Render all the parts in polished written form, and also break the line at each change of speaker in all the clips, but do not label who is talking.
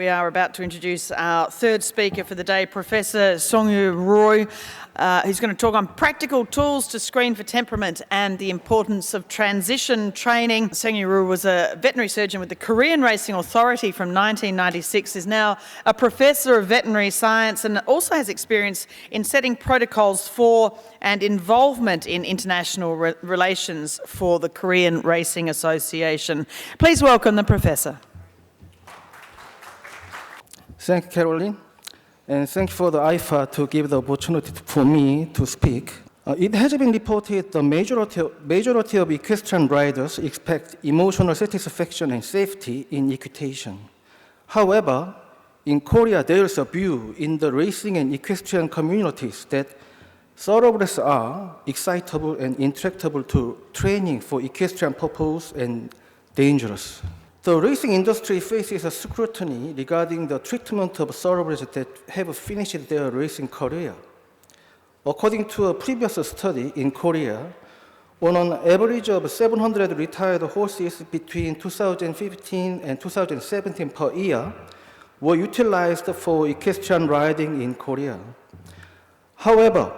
We are about to introduce our third speaker for the day, Professor Seungho, who's going to talk on practical tools to screen for temperament and the importance of transition training. Seungho was a veterinary surgeon with the Korean Racing Authority from 1996, is now a professor of veterinary science and also has experience in setting protocols for and involvement in international relations for the Korean Racing Association. Please welcome the professor.
Thank you, Caroline, and thank you for the IFAR to give the opportunity for me to speak. It has been reported the majority of equestrian riders expect emotional satisfaction and safety in equitation. However, in Korea, there is a view in the racing and equestrian communities that thoroughbreds are excitable and intractable to training for equestrian purpose and dangerous. The racing industry faces a scrutiny regarding the treatment of thoroughbreds that have finished their racing career. According to a previous study in Korea, on an average of 700 retired horses between 2015 and 2017 per year were utilized for equestrian riding in Korea. However,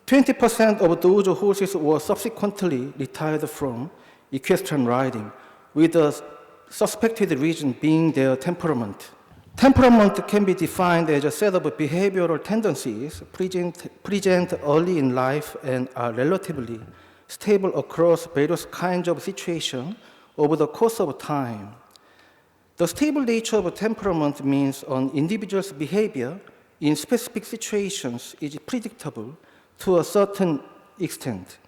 20% of those horses were subsequently retired from equestrian riding, with the suspected reason being their temperament. Temperament can be defined as a set of behavioral tendencies present early in life and are relatively stable across various kinds of situations over the course of time. The stable nature of temperament means an individual's behavior in specific situations is predictable to a certain extent.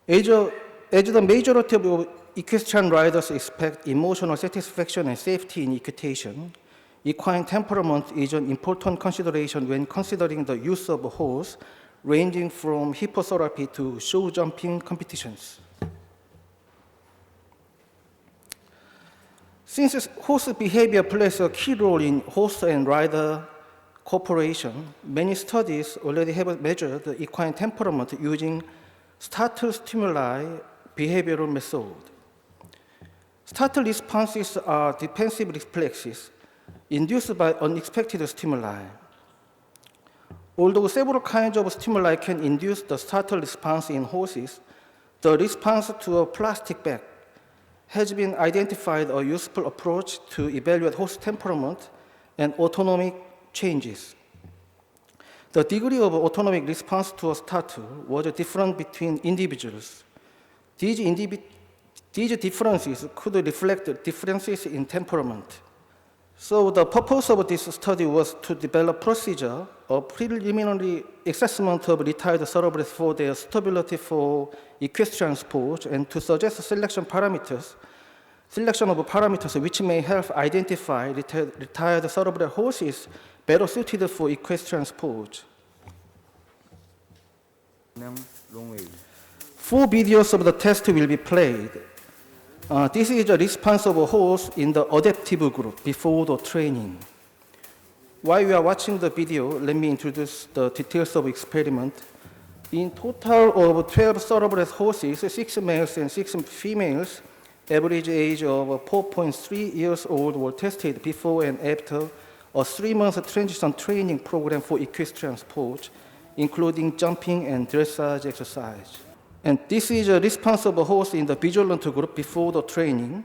As the majority of equestrian riders expect emotional satisfaction and safety in equitation, equine temperament is an important consideration when considering the use of a horse, ranging from hippotherapy to show jumping competitions. Since horse behavior plays a key role in horse and rider cooperation, many studies already have measured the equine temperament using startle stimuli behavioral method. Startle responses are defensive reflexes induced by unexpected stimuli. Although several kinds of stimuli can induce the startle response in horses, the response to a plastic bag has been identified a useful approach to evaluate horse temperament and autonomic changes. The degree of autonomic response to a startle was different between individuals. These differences could reflect differences in temperament. So the purpose of this study was to develop procedure of preliminary assessment of retired thoroughbreds for their suitability for equestrian sports and to suggest selection of parameters which may help identify retired thoroughbred horses better suited for equestrian sports. 4 videos of the test will be played. This is a response of a horse in the adaptive group before the training. While we are watching the video, let me introduce the details of experiment. In total of 12 thoroughbred horses, 6 males and 6 females, average age of 4.3 years old, were tested before and after a 3-month transition training program for equestrian sports, including jumping and dressage exercise. And this is a response of a horse in the vigilant group before the training.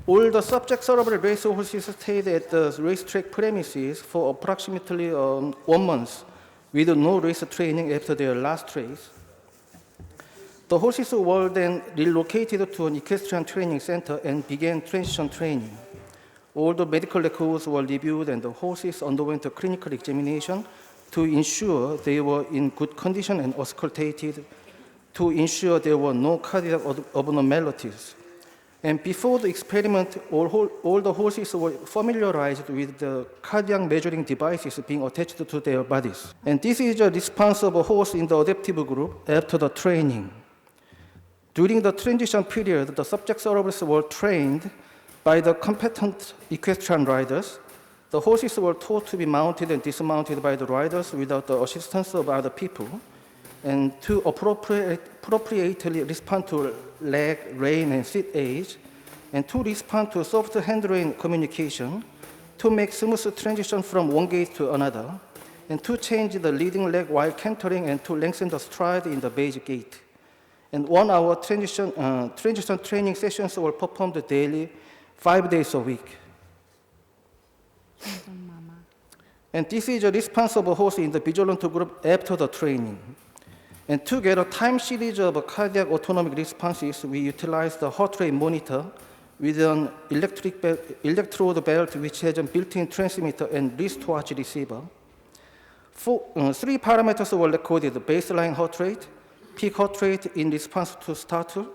All the subject thoroughbred race horses stayed at the racetrack premises for approximately 1 month with no race training after their last race. The horses were then relocated to an equestrian training center and began transition training. All the medical records were reviewed and the horses underwent a clinical examination to ensure they were in good condition and auscultated to ensure there were no cardiac abnormalities. And before the experiment, all the horses were familiarized with the cardiac measuring devices being attached to their bodies. And this is a response of a horse in the adaptive group after the training. During the transition period, the subject thoroughbreds were trained by the competent equestrian riders. The horses were taught to be mounted and dismounted by the riders without the assistance of other people, and to appropriately respond to leg, rein, and seat age, and to respond to soft hand-brain communication, to make smooth transition from one gait to another, and to change the leading leg while cantering and to lengthen the stride in the basic gait. And 1 hour transition training sessions were performed daily, 5 days a week. And this is a responsible host in the vigilant group after the training. And to get a time series of cardiac autonomic responses, we utilized the heart rate monitor with an electrode belt which has a built-in transmitter and wristwatch receiver. 3 parameters were recorded: the baseline heart rate, peak heart rate in response to startle,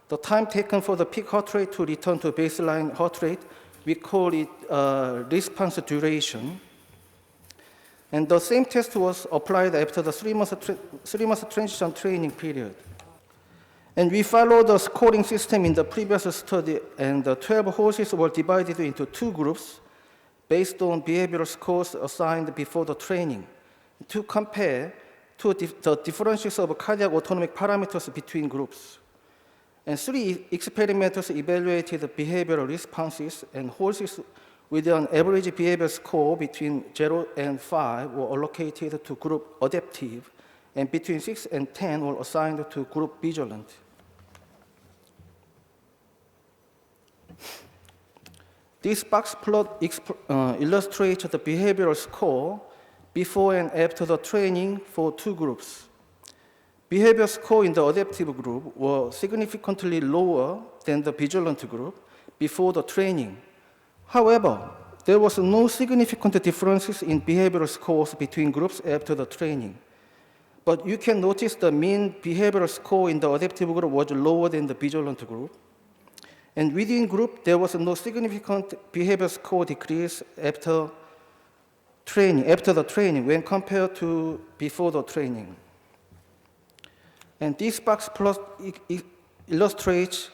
the time taken for the peak heart rate to return to baseline heart rate. We call it response duration. And the same test was applied after the 3-month transition training period. And we followed the scoring system in the previous study, and the 12 horses were divided into 2 groups based on behavioral scores assigned before the training to compare the differences of cardiac autonomic parameters between groups. And 3 experimenters evaluated the behavioral responses, and horses with an average behavior score between 0 and 5 were allocated to group adaptive, and between 6 and 10 were assigned to group vigilant. This box plot illustrates the behavioral score before and after the training for 2 groups. Behavior score in the adaptive group were significantly lower than the vigilant group before the training. However, there was no significant differences in behavioral scores between groups after the training. But you can notice the mean behavioral score in the adaptive group was lower than the vigilant group. And within group, there was no significant behavior score decrease after the training when compared to before the training. And this box plot illustrates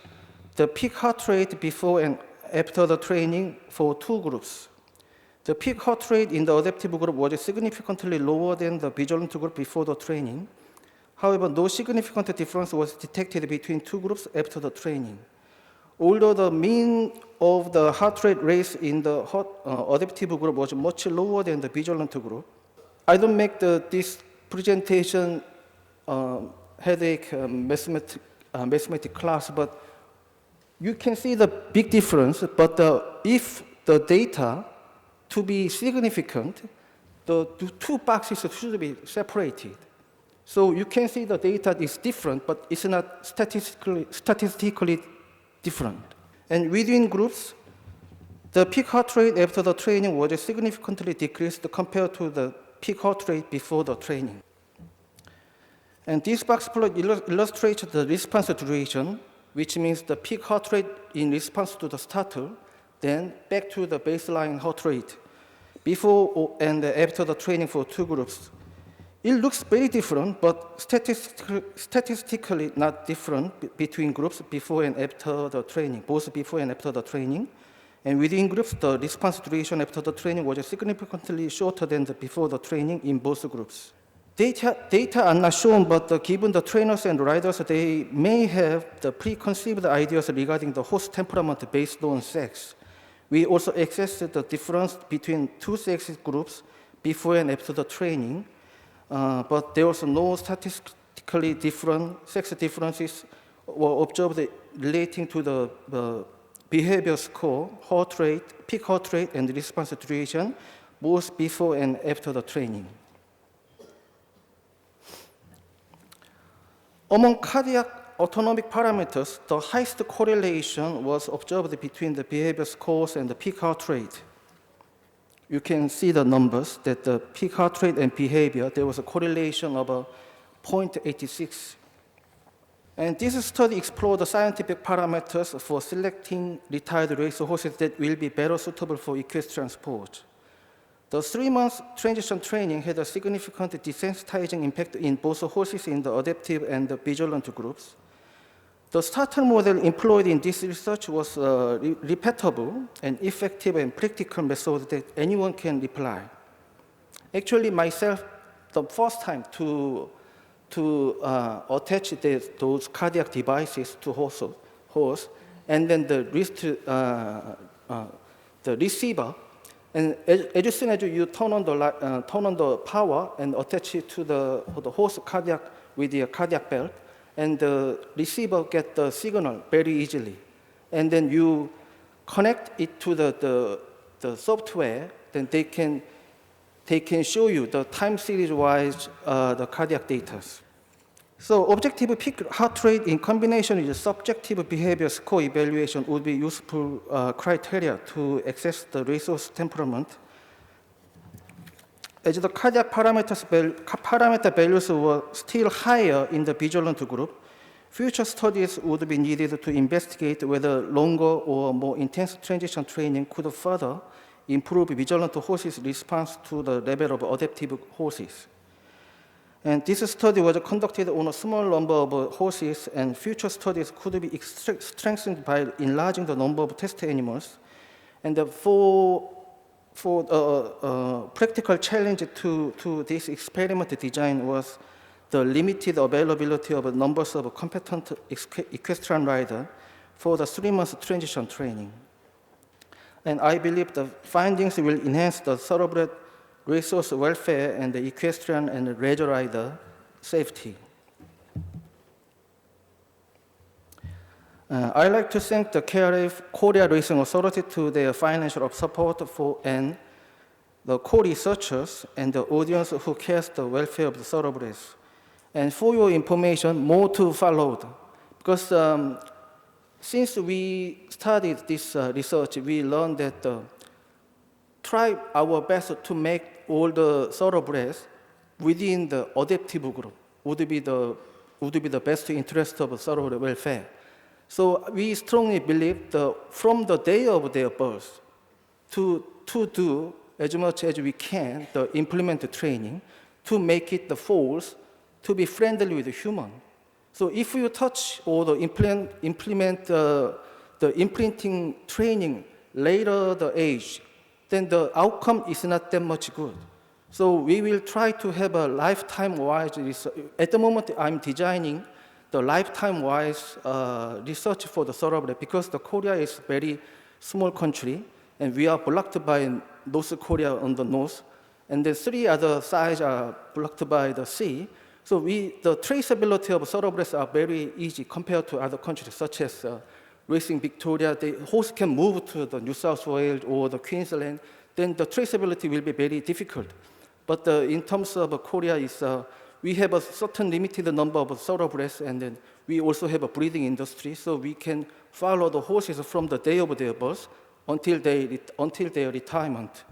the peak heart rate before and after the training for 2 groups. The peak heart rate in the adaptive group was significantly lower than the vigilant group before the training. However, no significant difference was detected between 2 groups after the training. Although the mean of the heart rate raise in the adaptive group was much lower than the vigilant group. I don't make this presentation headache mathematics class, but you can see the big difference. But if the data to be significant, the 2 boxes should be separated. So you can see the data is different, but it's not statistically different. And within groups, the peak heart rate after the training was significantly decreased compared to the peak heart rate before the training. And this box plot illustrates the response duration, which means the peak heart rate in response to the startle, then back to the baseline heart rate before and after the training for 2 groups. It looks very different, but statistically not different between groups before and after the training, both before and after the training. And within groups, the response duration after the training was significantly shorter than before the training in both groups. Data are not shown, but given the trainers and riders, they may have the preconceived ideas regarding the horse temperament based on sex. We also assessed the difference between 2 sex groups before and after the training, but there was no statistically different sex differences were observed relating to the behavior score, heart rate, peak heart rate, and response duration, both before and after the training. Among cardiac autonomic parameters, the highest correlation was observed between the behavior scores and the peak heart rate. You can see the numbers that the peak heart rate and behavior, there was a correlation of 0.86. And this study explored the scientific parameters for selecting retired race horses that will be better suitable for equestrian sport. The 3-month transition training had a significant desensitizing impact in both horses in the adaptive and the vigilant groups. The starter model employed in this research was a repeatable and effective and practical method that anyone can apply. Actually, myself, the first time to attach those cardiac devices to horse, and then the receiver. And as soon as you turn on the power and attach it to the horse cardiac with the cardiac belt, and the receiver get the signal very easily. And then you connect it to the software, then they can show you the time series-wise the cardiac data. So objective peak heart rate in combination with the subjective behavior score evaluation would be useful criteria to assess the resource temperament. As the cardiac parameter values were still higher in the vigilant group, future studies would be needed to investigate whether longer or more intense transition training could further improve vigilant horses' response to the level of adaptive horses. And this study was conducted on a small number of horses, and future studies could be strengthened by enlarging the number of test animals. And for practical challenge to this experiment design was the limited availability of numbers of competent equestrian riders for the 3-month transition training. And I believe the findings will enhance the thoroughbred resource welfare and the equestrian and leisure rider safety. I'd like to thank the KRF Korea Racing Authority to their financial support and the co-researchers and the audience who cares the welfare of the thoroughbreds. And for your information, more to follow. Because since we started this research, we learned that try our best to make all the thoroughbreds within the adaptive group would be the best interest of thoroughbred welfare. So we strongly believe from the day of their birth to do as much as we can the implement training to make it the foals to be friendly with the human. So if you touch or implement the imprinting training later the age, then the outcome is not that much good. So we will try to have a lifetime-wise research. At the moment, I'm designing the lifetime-wise research for the thoroughbred because the Korea is a very small country, and we are blocked by North Korea on the north, and the 3 other sides are blocked by the sea. So the traceability of thoroughbreds are very easy compared to other countries, such as Racing Victoria. The horse can move to the New South Wales or the Queensland, then the traceability will be very difficult. But in terms of Korea, we have a certain limited number of thoroughbreds, and then we also have a breeding industry, so we can follow the horses from the day of their birth until their retirement.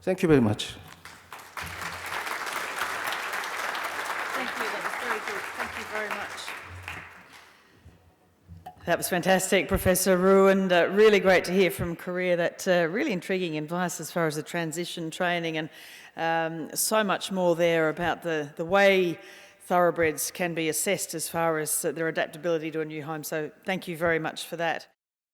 Thank you very much.
Thank you, that was very good. Thank you very much. That was fantastic, Professor Roo, and really great to hear from Korea that really intriguing advice as far as the transition training and so much more there about the way thoroughbreds can be assessed as far as their adaptability to a new home. So thank you very much for that.